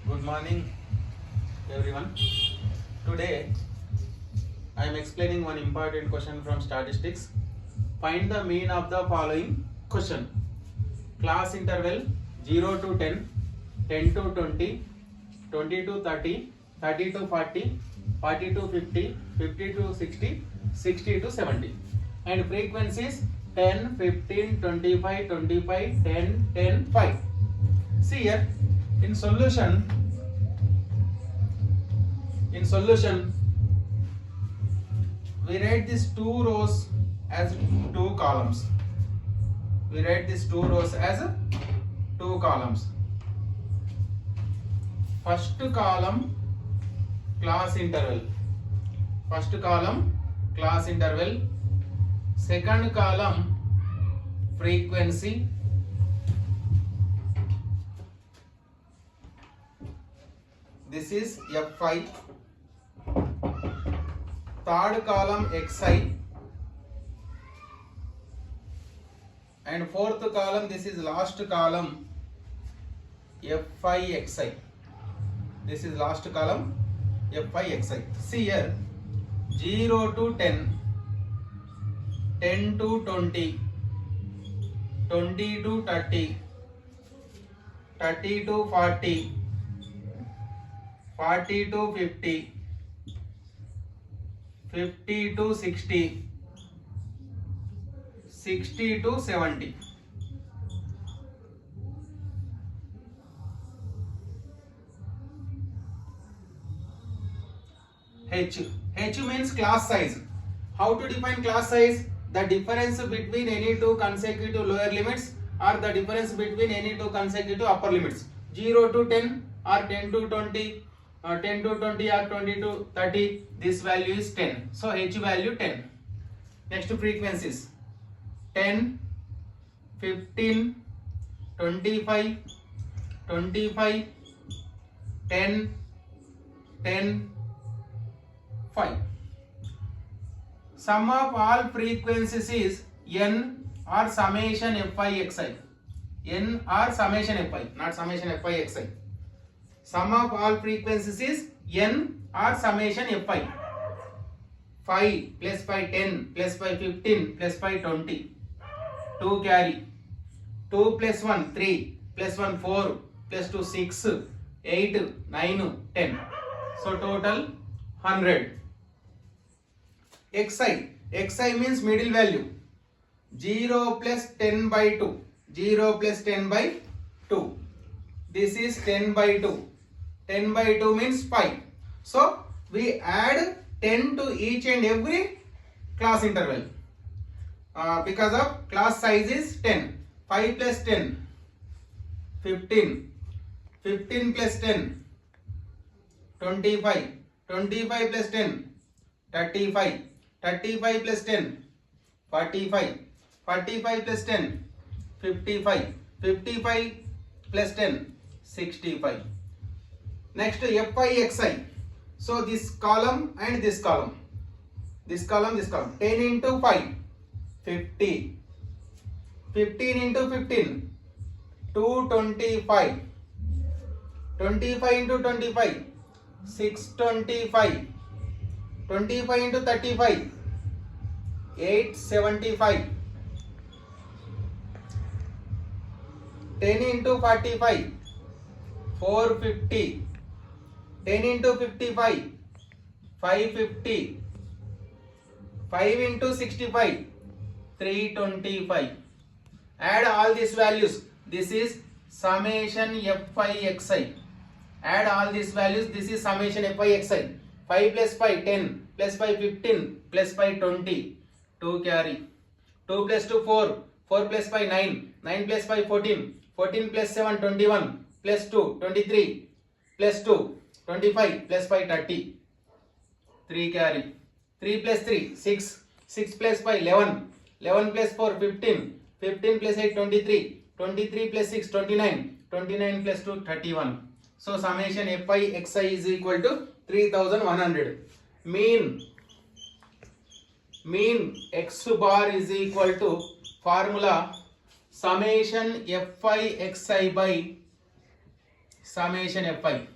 Good morning, everyone. Today, I am explaining one important question from statistics. Find the mean of the following question. Class interval 0 to 10, 10 to 20, 20 to 30, 30 to 40, 40 to 50, 50 to 60, 60 to 70. And frequencies 10, 15, 25, 25, 10, 10, 5. See here, in solution, we write these two rows as two columns. First column class interval. Second column frequency. This is Fi. Third column Xi. And fourth column, this is last column Fi Xi. This is last column Fi Xi. See here, 0 to 10, 10 to 20, 20 to 30, 30 to 40, 40 to 50, 50 to 60, 60 to 70. H means class size. How to define class size? The difference between any two consecutive lower limits or the difference between any two consecutive upper limits. 0 to 10 or 10 to 20, 10 to 20 or 20 to 30, this value is 10. So H value 10. Next frequencies 10, 15, 25, 25, 10, 10, 5. Sum of all frequencies is n or summation Fi Xi. N or summation Fi, not summation Fi Xi. Sum of all frequencies is n or summation Fi. 5 plus 5 10 plus 5 15 plus 5 20. 2 carry. 2 plus 1 3 plus 1 4 plus 2 6 8 9 10. So total 100. Xi means middle value. 0 plus 10 by 2. 0 plus 10 by 2. This is 10 by 2. 10 by 2 means 5. So we add 10 to each and every class interval. Because of class size is 10. 5 plus 10, 15. 15 plus 10, 25. 25 plus 10, 35. 35 plus 10, 45. 45 plus 10, 55. 55 plus 10, 65. Next Fi Xi. So this column and this column. 10 into 5, 50. 15 into 15, 225. 25 into 25, 625. 25 into 35, 875. 10 into 45, 450. 10 into 55, 550. 5 into 65, 325. Add all these values. This is summation Fi Xi. Add all these values. This is summation Fi Xi. 5 plus 5 10 plus 5 15 plus 5 20. 2 carry. 2 plus 2 4. 4 plus 5 9. 9 plus 5 14. 14 plus 7 21. Plus 2 23. Plus 2 25 plus 5 30. 3 carry. 3 plus 3 6. 6 plus 5 11. 11 plus 4 15. 15 plus 8 23. 23 plus 6 29. 29 plus 2 31. So summation Fi Xi is equal to 3100. Mean x bar is equal to formula summation Fi Xi by summation Fi.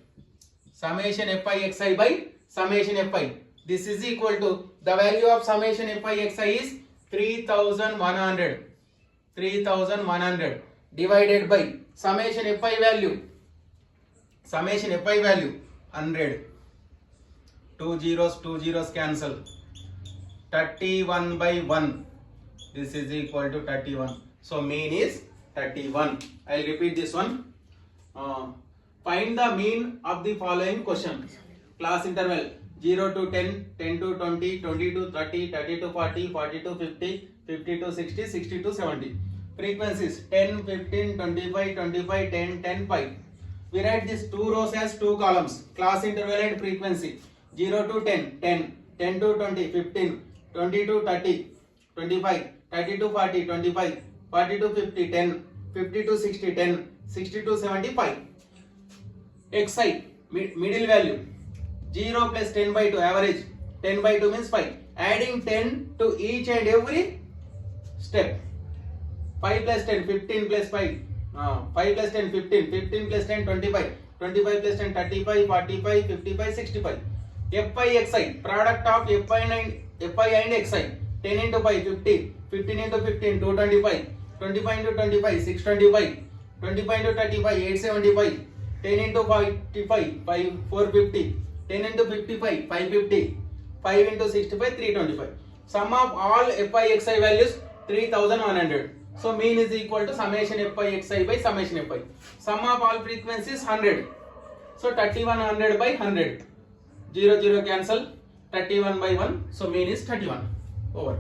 summation fi xi by summation fi. This is equal to the value of summation fi xi is 3100 divided by summation fi value 100. Two zeros cancel. 31 by 1. This is equal to 31. So mean is 31. I will repeat this one. Find the mean of the following question. Class interval 0 to 10, 10 to 20, 20 to 30, 30 to 40, 40 to 50, 50 to 60, 60 to 70. Frequencies 10, 15, 25, 25, 10, 10, 5. We write these two rows as two columns. Class interval and frequency 0 to 10, 10, 10 to 20, 15, 20 to 30, 25, 30 to 40, 25, 40 to 50, 10, 50 to 60, 10, 60 to 75. Xi, middle value 0 plus 10 by 2, average 10 by 2 means 5. Adding 10 to each and every step. 5 plus 10, 15 plus 5, 5 plus 10, 15, 15 plus 10, 25, 25 plus 10, 35, 45, 55, 65. Fi Xi, product of Fi and Xi, 10 into 5, 50, 15 into 15, 225, 25 into 25, 625, 25 into 35, 875, 10 into 45, 450, 10 into 55, 550, 5 into 65, 325. Sum of all Fi Xi values 3100. So mean is equal to summation Fi Xi by summation Fi. Sum of all frequencies 100. So 3100 by 100. 0 0 cancel. 31 by 1. So mean is 31. Over.